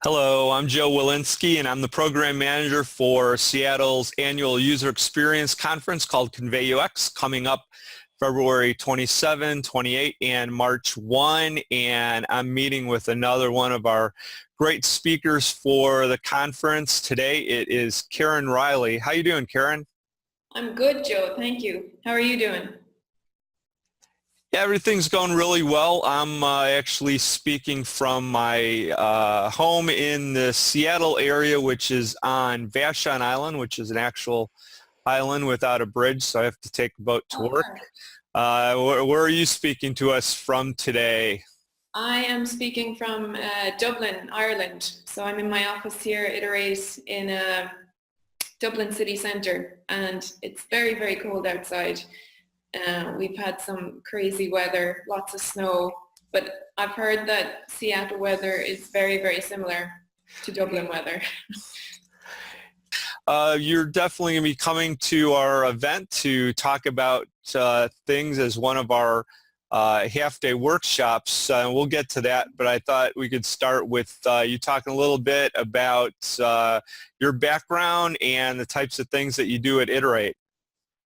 Hello, I'm Joe Walensky, and I'm the program manager for Seattle's annual user experience conference called ConveyUX, coming up February 27, 28, and March 1. And I'm meeting with another one of our great speakers for the conference today. It is Karen Reilly. How you doing, Karen? I'm good, Joe. Thank you. How are you doing? Yeah, everything's going really well. I'm actually speaking from my home in the Seattle area, which is on Vashon Island, which is an actual island without a bridge, so I have to take a boat to work. Okay. Where are you speaking to us from today? I am speaking from Dublin, Ireland. So I'm in my office here at Iterate in Dublin city centre, and it's very, very cold outside. We've had some crazy weather, lots of snow, but I've heard that Seattle weather is very, very similar to Dublin weather. You're definitely going to be coming to our event to talk about things as one of our half-day workshops. We'll get to that, but I thought we could start with you talking a little bit about your background and the types of things that you do at Iterate.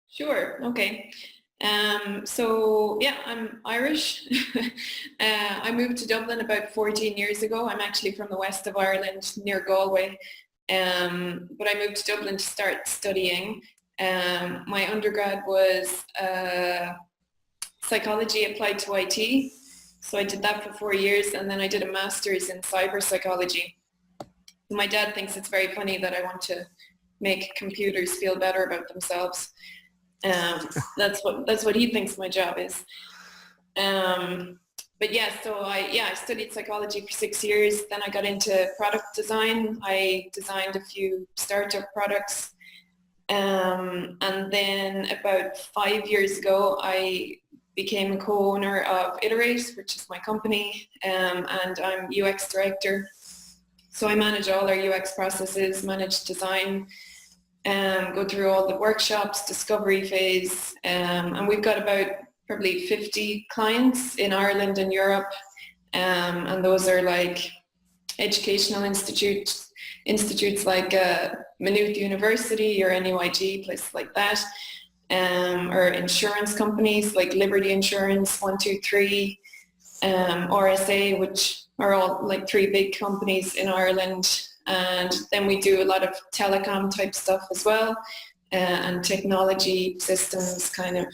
Sure, okay. So yeah, I'm Irish. I moved to Dublin about 14 years ago. I'm actually from the west of Ireland, near Galway. But I moved to Dublin to start studying. My undergrad was psychology applied to IT. So I did that for 4 years, and then I did a master's in cyber psychology. My dad thinks it's very funny that I want to make computers feel better about themselves. That's what he thinks my job is. But yeah, so I studied psychology for 6 years. Then I got into product design. I designed a few startup products. And then about 5 years ago, I became a co-owner of Iterate, which is my company, and I'm UX director. So I manage all our UX processes, manage design, go through all the workshops, discovery phase, and we've got about probably 50 clients in Ireland and Europe, and those are like educational institutes like Maynooth University or NUIG, places like that, or insurance companies like Liberty Insurance, 123, RSA, which are all like 3 big companies in Ireland. And then we do a lot of telecom type stuff as well, and technology systems kind of.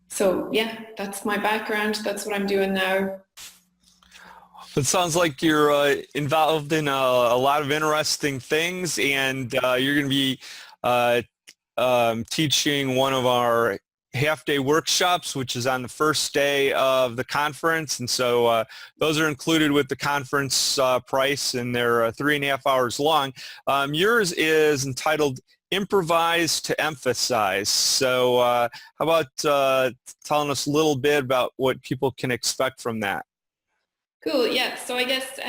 So yeah, that's my background. That's what I'm doing now. It sounds like you're involved in a lot of interesting things, and you're going to be teaching one of our half-day workshops, which is on the first day of the conference, and so those are included with the conference price, and they're 3.5 hours long. Yours is entitled Improvise to Emphasize. So how about telling us a little bit about what people can expect from that? Cool, yeah. So I guess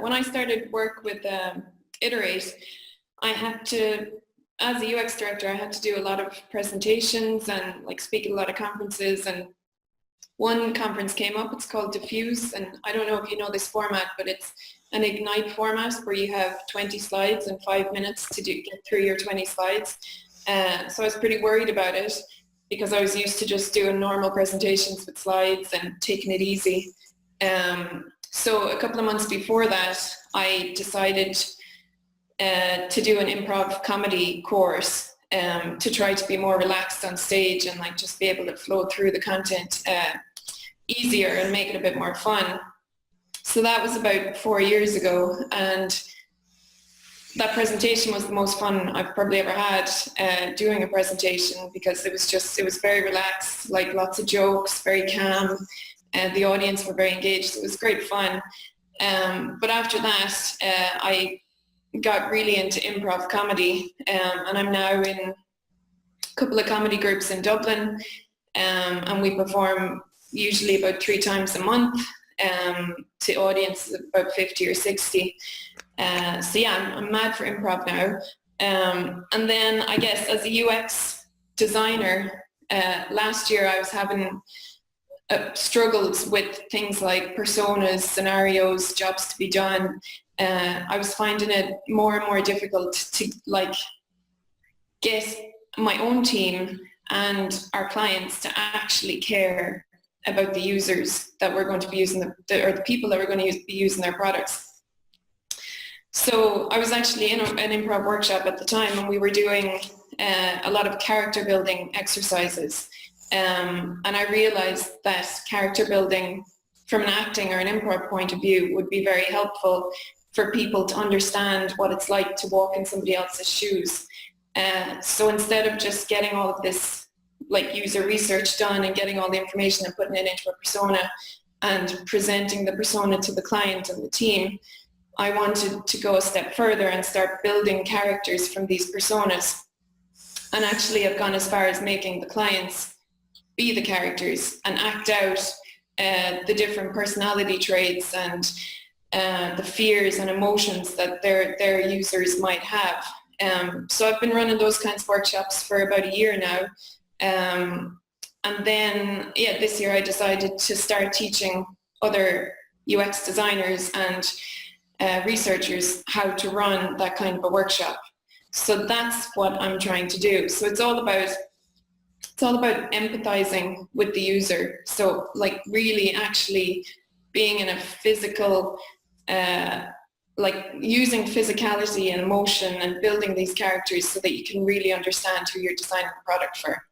when I started work with Iterate, I had to, as a UX director, I had to do a lot of presentations and like speak at a lot of conferences, and one conference came up. It's called Diffuse, and I don't know if you know this format, but it's an Ignite format where you have 20 slides and 5 minutes to get through your 20 slides. So I was pretty worried about it because I was used to just doing normal presentations with slides and taking it easy. So a couple of months before that, I decided to do an improv comedy course, to try to be more relaxed on stage and like just be able to flow through the content easier and make it a bit more fun. So that was about 4 years ago, and that presentation was the most fun I've probably ever had doing a presentation, because it was very relaxed, like lots of jokes, very calm, and the audience were very engaged. So it was great fun. But after that, I got really into improv comedy, and I'm now in a couple of comedy groups in Dublin, and we perform usually about 3 times a month to audiences of about 50 or 60. So yeah, I'm mad for improv now. And then I guess as a UX designer, last year I was having struggles with things like personas, scenarios, jobs to be done, I was finding it more and more difficult to like get my own team and our clients to actually care about the users that we're going to be using, or the people that we're going to be using their products. So I was actually in an improv workshop at the time, and we were doing a lot of character building exercises. And I realized that character building from an acting or an improv point of view would be very helpful for people to understand what it's like to walk in somebody else's shoes. So instead of just getting all of this like user research done and getting all the information and putting it into a persona and presenting the persona to the client and the team, I wanted to go a step further and start building characters from these personas. And actually I've gone as far as making the clients be the characters and act out the different personality traits and the fears and emotions that their users might have. So I've been running those kinds of workshops for about a year now. And then, this year I decided to start teaching other UX designers and researchers how to run that kind of a workshop. So that's what I'm trying to do. So it's all about empathizing with the user. So like really actually being in a physical, like using physicality and emotion and building these characters so that you can really understand who you're designing the product for.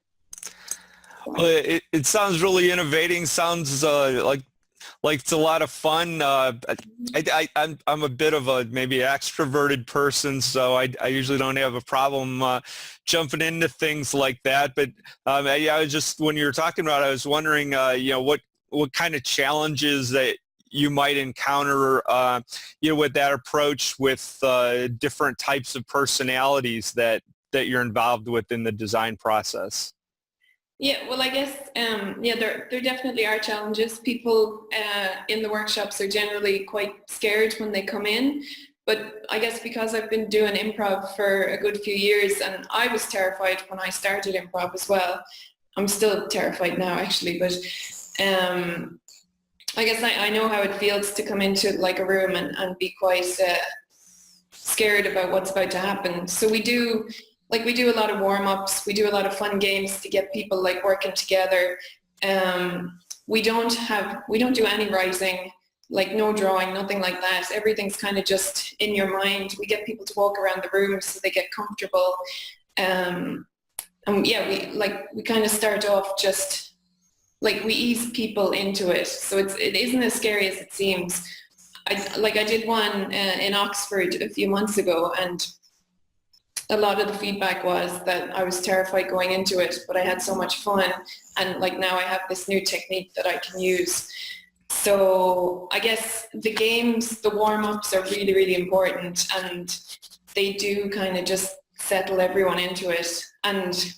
Well, it sounds really innovating. Sounds like it's a lot of fun. I'm a bit of a maybe extroverted person, so I usually don't have a problem jumping into things like that. But I was just, when you were talking about it, I was wondering, what kind of challenges that you might encounter, with that approach with different types of personalities that you're involved with in the design process. Yeah, well, I guess, there definitely are challenges. People in the workshops are generally quite scared when they come in, but I guess because I've been doing improv for a good few years, and I was terrified when I started improv as well. I'm still terrified now, actually, but I guess I know how it feels to come into like a room and be quite scared about what's about to happen. So we do a lot of warm-ups, we do a lot of fun games to get people like working together. We don't do any writing, like no drawing, nothing like that. Everything's kind of just in your mind. We get people to walk around the room so they get comfortable. And we kind of start off just like we ease people into it. So it isn't as scary as it seems. I did one in Oxford a few months ago, and a lot of the feedback was that I was terrified going into it, but I had so much fun, and like now I have this new technique that I can use. So I guess the games, the warm-ups are really, really important, and they do kind of just settle everyone into it. And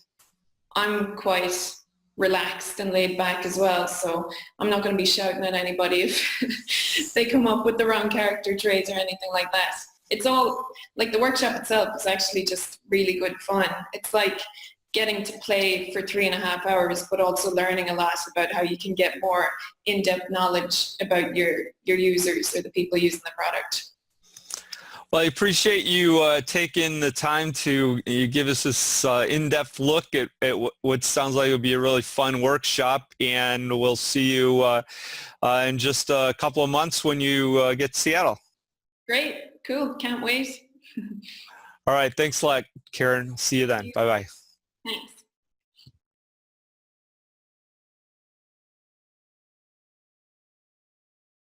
I'm quite relaxed and laid back as well, so I'm not going to be shouting at anybody if they come up with the wrong character traits or anything like that. It's all, like the workshop itself is actually just really good fun. It's like getting to play for 3.5 hours, but also learning a lot about how you can get more in-depth knowledge about your users or the people using the product. Well, I appreciate you taking the time to give us this in-depth look at what sounds like it would be a really fun workshop, and we'll see you in just a couple of months when you get to Seattle. Great. Cool. Can't wait. All right. Thanks a lot, Karen. See you then. Bye-bye. Thanks.